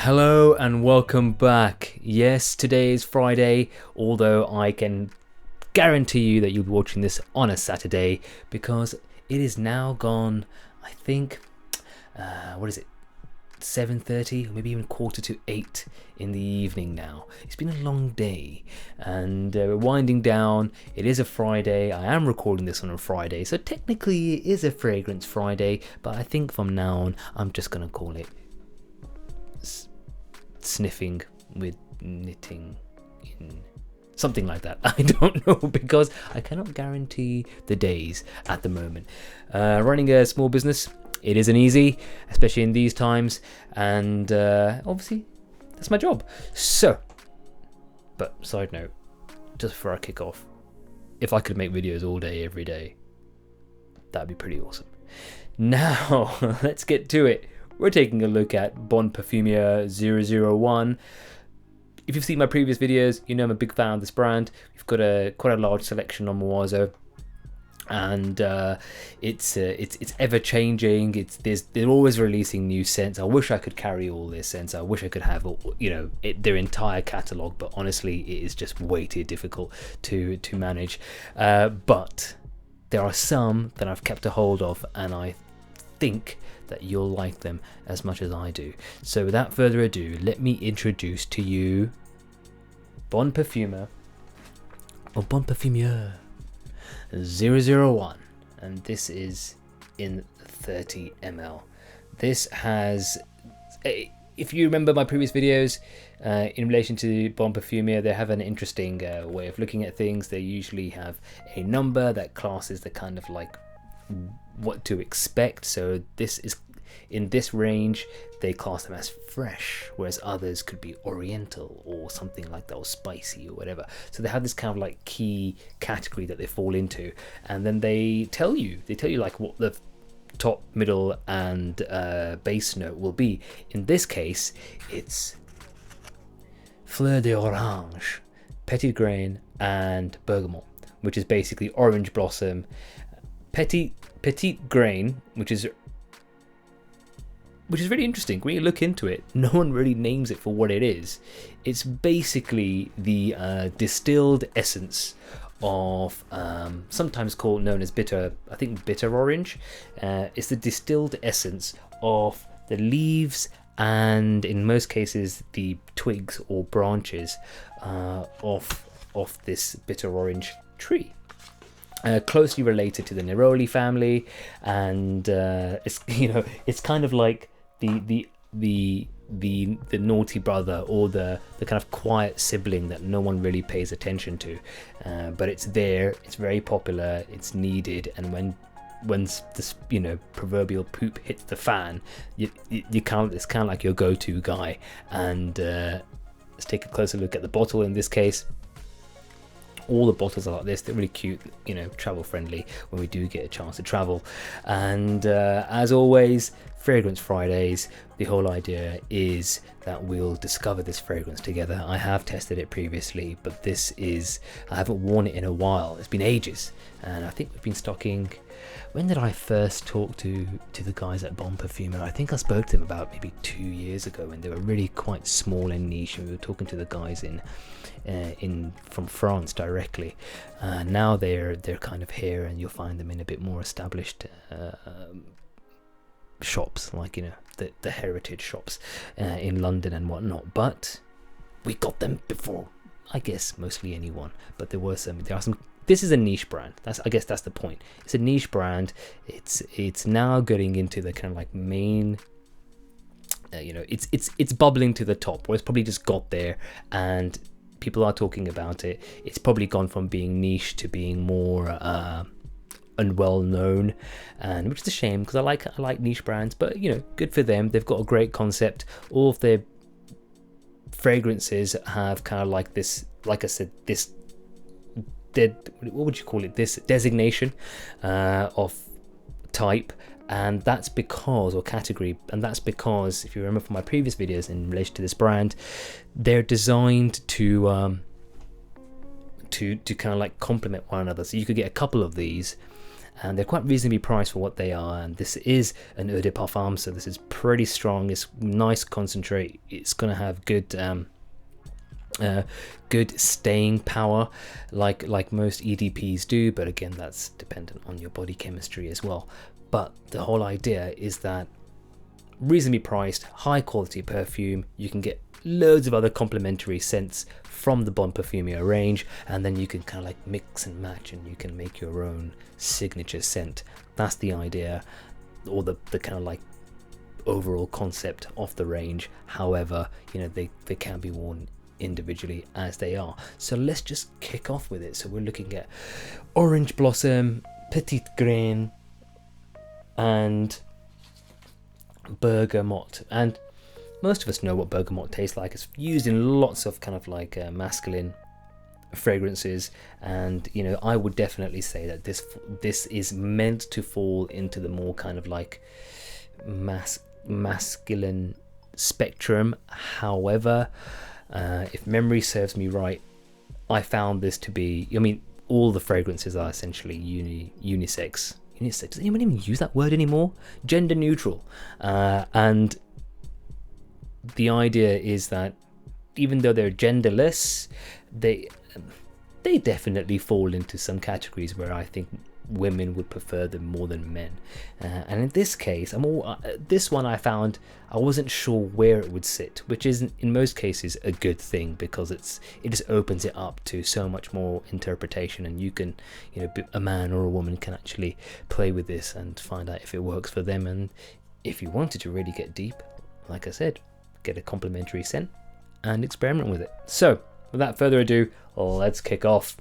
Hello and welcome back. Yes, today is Friday, although I can guarantee you that you'll be watching this on a Saturday because it is now gone, I think, what is it, 7:30 or maybe even 7:45 in the evening now. It's been a long day and we're winding down. It is a Friday. I am recording this on a Friday, so technically it is a Fragrance Friday, but I think from now on I'm just going to call it sniffing with knitting in, something like that. I don't know, because I cannot guarantee the days at the moment. Running a small business, it isn't easy, especially in these times, and obviously that's my job. So, but side note, just before I kick off, if I could make videos all day every day, that'd be pretty awesome. Now let's get to it. We're taking a look at Parfumeur 001. If you've seen my previous videos, you know I'm a big fan of this brand. We've got quite a large selection on Moazo, and it's ever changing. They're always releasing new scents. I wish I could carry all their scents. I wish I could have their entire catalogue, but honestly, it is just way too difficult to manage. But there are some that I've kept a hold of, and I think that you'll like them as much as I do. So without further ado, let me introduce to you Parfumeur, or Parfumeur 001, and this is in 30 ml. This has, if you remember my previous videos in relation to Parfumeur, they have an interesting way of looking at things. They usually have a number that classes the kind of like what to expect. So this is, in this range, they class them as fresh, whereas others could be oriental or something like that, or spicy or whatever. So they have this kind of like key category that they fall into, and then they tell you like what the top, middle and base note will be. In this case, it's fleur d'orange, petit grain and bergamot, which is basically orange blossom. Petit grain, which is really interesting. When you look into it, no one really names it for what it is. It's basically the distilled essence of sometimes known as bitter, I think bitter orange. It's the distilled essence of the leaves and in most cases the twigs or branches of this bitter orange tree. Closely related to the Neroli family, and it's kind of like the naughty brother, or the kind of quiet sibling that no one really pays attention to, but it's there, it's very popular, it's needed, and when this proverbial poop hits the fan, it's kind of like your go-to guy. And let's take a closer look at the bottle. In this case, all the bottles are like this. They're really cute, travel friendly when we do get a chance to travel. And as always, Fragrance Fridays, the whole idea is that we'll discover this fragrance together. I have tested it previously, but I haven't worn it in a while. It's been ages, and I think we've been stocking. When did I first talk to the guys at Parfumeur? I think I spoke to them about maybe 2 years ago, when they were really quite small and niche, and we were talking to the guys from France directly. Now they're kind of here, and you'll find them in a bit more established shops, like the heritage shops in London and whatnot. But we got them before, I guess, mostly anyone. But there are some. This is a niche brand. I guess that's the point. It's a niche brand. It's now getting into the kind of like main. It's bubbling to the top, or it's probably just got there, and people are talking about it. It's probably gone from being niche to being more unwell known, and which is a shame, because I like niche brands. But good for them. They've got a great concept. All of their fragrances have kind of like this, like I said, this. What would you call it? This designation of type, and that's because, or category, and that's because, if you remember from my previous videos in relation to this brand, they're designed to kind of like complement one another. So you could get a couple of these, and they're quite reasonably priced for what they are. And this is an eau de parfum, so this is pretty strong. It's nice concentrate. It's going to have good staying power, like most EDPs do, but again, that's dependent on your body chemistry as well. But the whole idea is that reasonably priced, high quality perfume. You can get loads of other complementary scents from the Parfumeur range, and then you can kind of like mix and match, and you can make your own signature scent. That's the idea, or the kind of like overall concept of the range. However, you know, they can be worn individually as they are. So let's just kick off with it. So we're looking at Orange Blossom, Petite Grain, and Bergamot. And most of us know what bergamot tastes like. It's used in lots of kind of like masculine fragrances, and you know, I would definitely say that this is meant to fall into the more kind of like masculine spectrum. However, if memory serves me right, I found this to be, I mean, all the fragrances are essentially unisex. Does anyone even use that word anymore? Gender neutral. And the idea is that even though they're genderless, they definitely fall into some categories where I think women would prefer them more than men. And in this case, this one I found I wasn't sure where it would sit, which is in most cases a good thing, because it just opens it up to so much more interpretation, and you can, you know, a man or a woman can actually play with this and find out if it works for them. And if you wanted to really get deep, like I said, get a complimentary scent and experiment with it. So without further ado, let's kick off.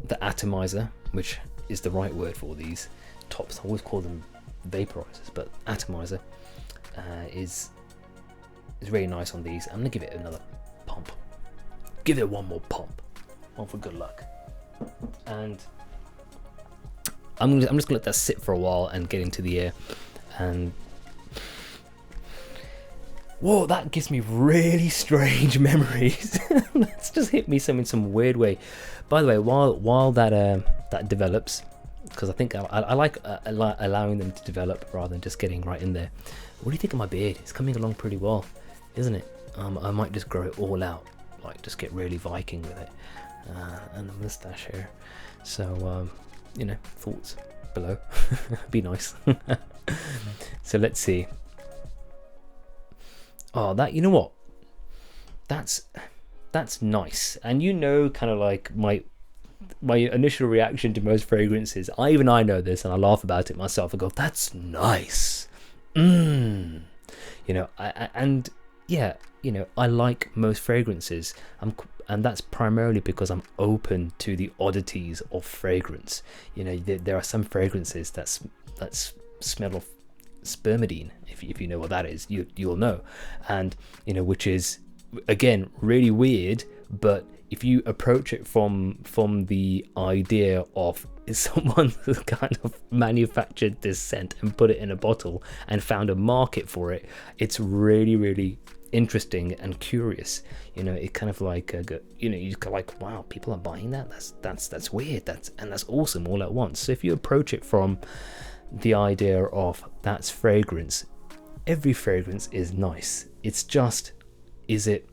The atomizer, which is the right word for these tops. I always call them vaporizers, but atomizer is really nice on these. I'm gonna give it another pump. Give it one more pump, one for good luck. And I'm just gonna let that sit for a while and get into the air. And whoa, that gives me really strange memories. That's just hit me in some weird way. By the way, while that develops, because I think I like allowing them to develop rather than just getting right in there. What do you think of my beard? It's coming along pretty well, isn't it? I might just grow it all out, like just get really Viking with it, and the mustache here. So you know, thoughts below. Be nice. So let's see. Oh, that, you know what? That's nice. And you know, kind of like my initial reaction to most fragrances, I know this, and I laugh about it myself. I go, that's nice. You know, and yeah, you know, I like most fragrances. And that's primarily because I'm open to the oddities of fragrance. You know, there are some fragrances that smell of spermidine. If you know what that is, you'll know. And you know, which is again really weird, but if you approach it from the idea of someone who kind of manufactured this scent and put it in a bottle and found a market for it, it's really, really interesting and curious. You know, it kind of like you know, you kind of like, wow, people are buying that. That's weird. That's awesome all at once. So if you approach it from the idea of that's fragrance, every fragrance is nice. It's just, is it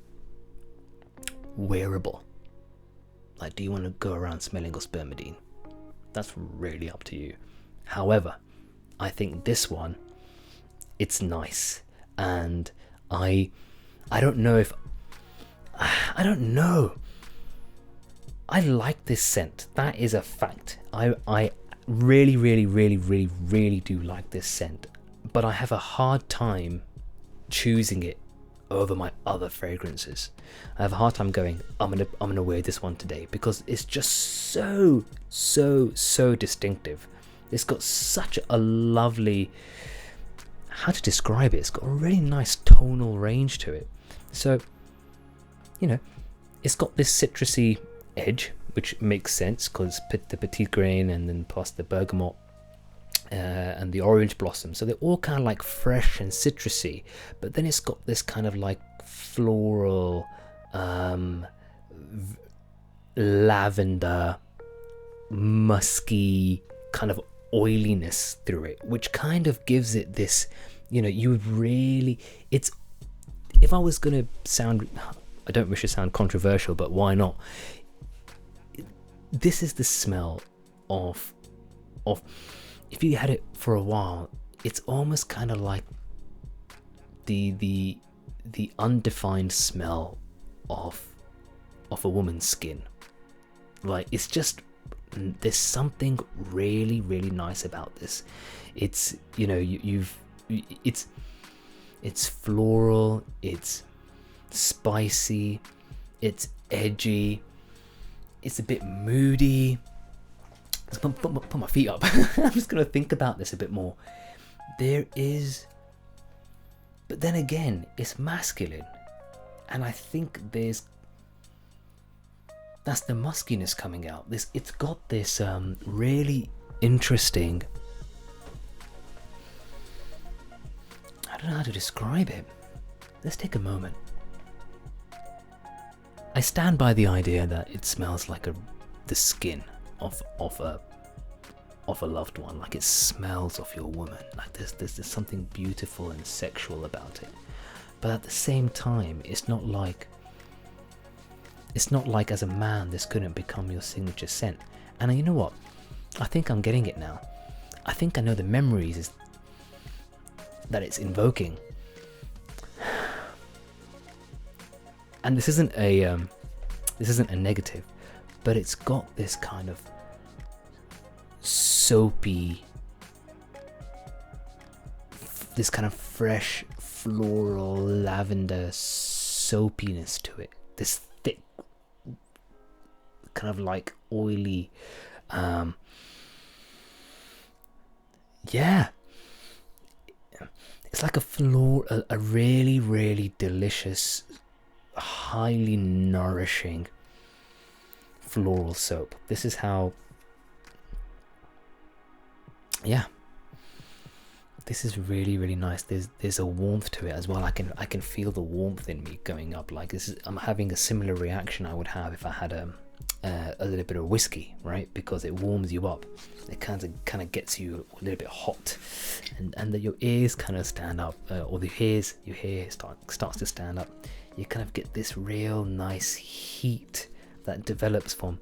wearable? Like, do you want to go around smelling of spermidine? That's really up to you. However, I think this one, it's nice, and I don't know. I like this scent. That is a fact. I really, really, really, really, really do like this scent, but I have a hard time choosing it over my other fragrances. I have a hard time going, I'm gonna wear this one today, because it's just so distinctive. It's got such a lovely, how to describe it, it's got a really nice tonal range to it. So, you know, it's got this citrusy edge, which makes sense because the Petite Grain and then plus the Bergamot and the Orange Blossom, so they're all kind of like fresh and citrusy, but then it's got this kind of like floral lavender, musky kind of oiliness through it, which kind of gives it this, you really, it's, if I was going to sound, I don't wish to sound controversial, but why not? This is the smell of if you had it for a while, it's almost kind of like the undefined smell of a woman's skin. Like, it's just, there's something really, really nice about this. It's, it's floral, it's spicy, it's edgy, it's a bit moody. Let's put my feet up. I'm just going to think about this a bit more. But then again, it's masculine. And I think that's the muskiness coming out. It's got this really interesting, I don't know how to describe it. Let's take a moment. I stand by the idea that it smells like the skin of a loved one. Like, it smells of your woman. Like, there's something beautiful and sexual about it. But at the same time, it's not like as a man this couldn't become your signature scent. And you know what? I think I'm getting it now. I think I know the memories that it's invoking. And this isn't a negative, but it's got this kind of soapy, this kind of fresh floral lavender soapiness to it. This thick, kind of like oily, it's like a really, really delicious, highly nourishing floral soap. This is how, this is really, really nice. There's a warmth to it as well. I can feel the warmth in me going up. Like, I'm having a similar reaction I would have if I had a little bit of whiskey, right? Because it warms you up. It kind of gets you a little bit hot, and that your ears kind of stand up, or your hair starts to stand up. You kind of get this real nice heat that develops from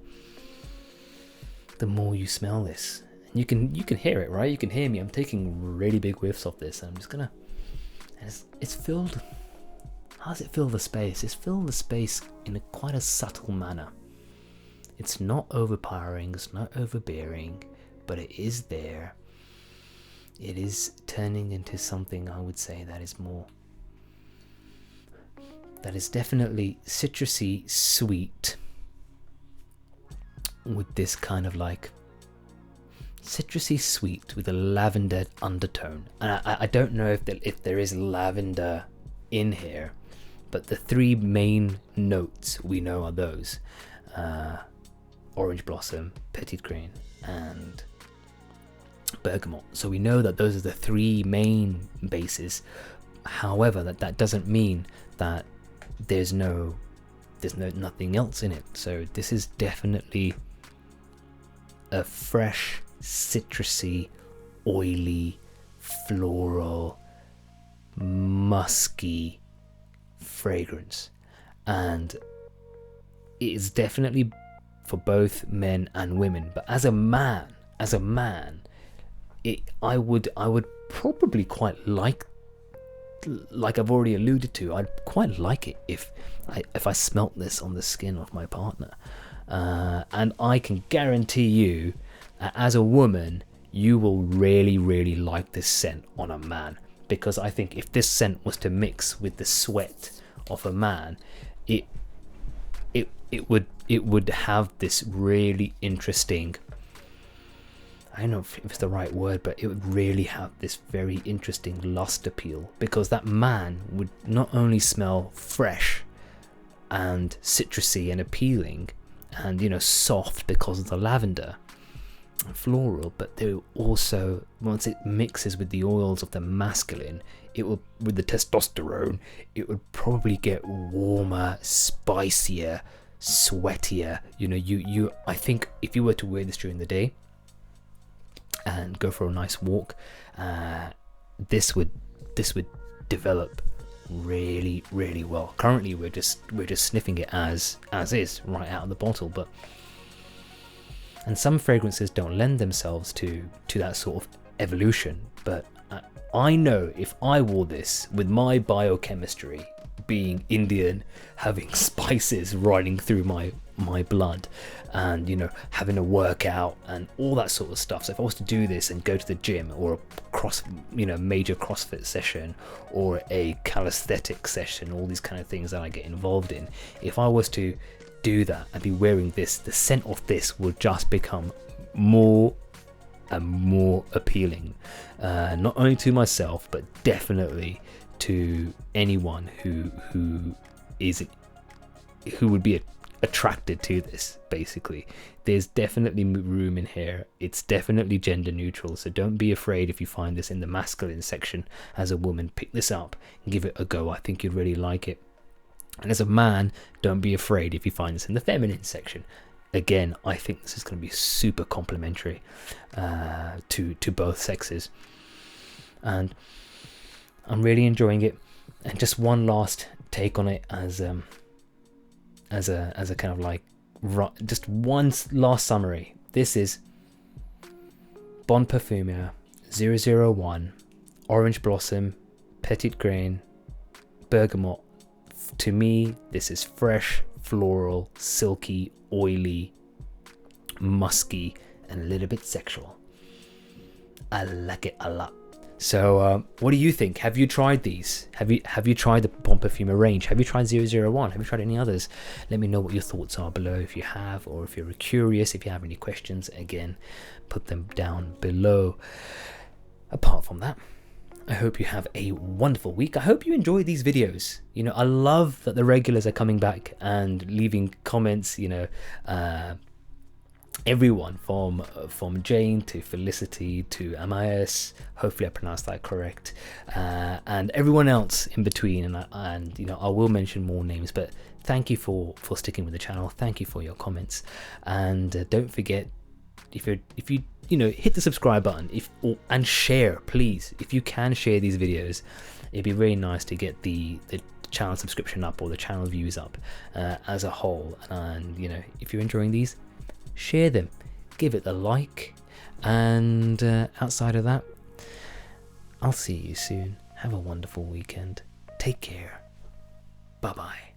the more you smell this. You can hear it, right? You can hear me. I'm taking really big whiffs of this, and I'm just gonna. And it's filled. How does it fill the space? It's filled the space in quite a subtle manner. It's not overpowering. It's not overbearing, but it is there. It is turning into something, I would say, that is more. That is definitely citrusy, sweet, with this kind of like citrusy sweet with a lavender undertone. And I don't know if there is lavender in here, but the three main notes we know are those: orange blossom, petitgrain, and bergamot. So we know that those are the three main bases. However, that doesn't mean that there's nothing else in it. So this is definitely a fresh, citrusy, oily, floral, musky fragrance, and it is definitely for both men and women. But as a man, I would probably quite like I've already alluded to, I'd quite like it if I smelt this on the skin of my partner. And I can guarantee you, as a woman, you will really, really like this scent on a man. Because I think if this scent was to mix with the sweat of a man, it would have this really interesting, I don't know if it's the right word, but it would really have this very interesting lust appeal, because that man would not only smell fresh and citrusy and appealing and soft because of the lavender and floral, but they also, once it mixes with the oils of the masculine, it will, with the testosterone, it would probably get warmer, spicier, sweatier. You know, I think if you were to wear this during the day and go for a nice walk, this would develop really, really well. Currently we're just sniffing it as is, right out of the bottle, and some fragrances don't lend themselves to that sort of evolution. But I know if I wore this with my biochemistry, being Indian, having spices running through my blood, and you know, having a workout and all that sort of stuff. So if I was to do this and go to the gym, or a major CrossFit session, or a calisthenic session, all these kind of things that I get involved in, if I was to do that and be wearing this, the scent of this will just become more and more appealing, not only to myself but definitely to anyone who would be attracted to this. Basically, there's definitely room in here. It's definitely gender neutral, so don't be afraid if you find this in the masculine section as a woman. Pick this up and give it a go. I think you'd really like it. And as a man, don't be afraid if you find this in the feminine section. Again, I think this is going to be super complimentary to both sexes, and I'm really enjoying it. And just one last take on it as a kind of like, just one last summary. This is Bon Parfumeur 001 Orange Blossom, Petit Grain, Bergamot. To me, this is fresh, floral, silky, oily, musky, and a little bit sexual. I like it a lot. So what do you think? Have you tried these? Have you tried the Bon Parfumeur range? Have you tried 001? Have you tried any others? Let me know what your thoughts are below if you have, or if you're curious, if you have any questions, again, put them down below. Apart from that, I hope you have a wonderful week. I hope you enjoy these videos. You know, I love that the regulars are coming back and leaving comments. You know, everyone from Jane to Felicity to Amias, hopefully I pronounced that correct, and everyone else in between. And you know, I will mention more names, but thank you for sticking with the channel. Thank you for your comments, and don't forget, if you hit the subscribe button, and share, please. If you can share these videos, it'd be really nice to get the channel subscription up, or the channel views up as a whole. And you know, if you're enjoying these, share them, give it a like, and outside of that, I'll see you soon. Have a wonderful weekend. Take care. Bye bye.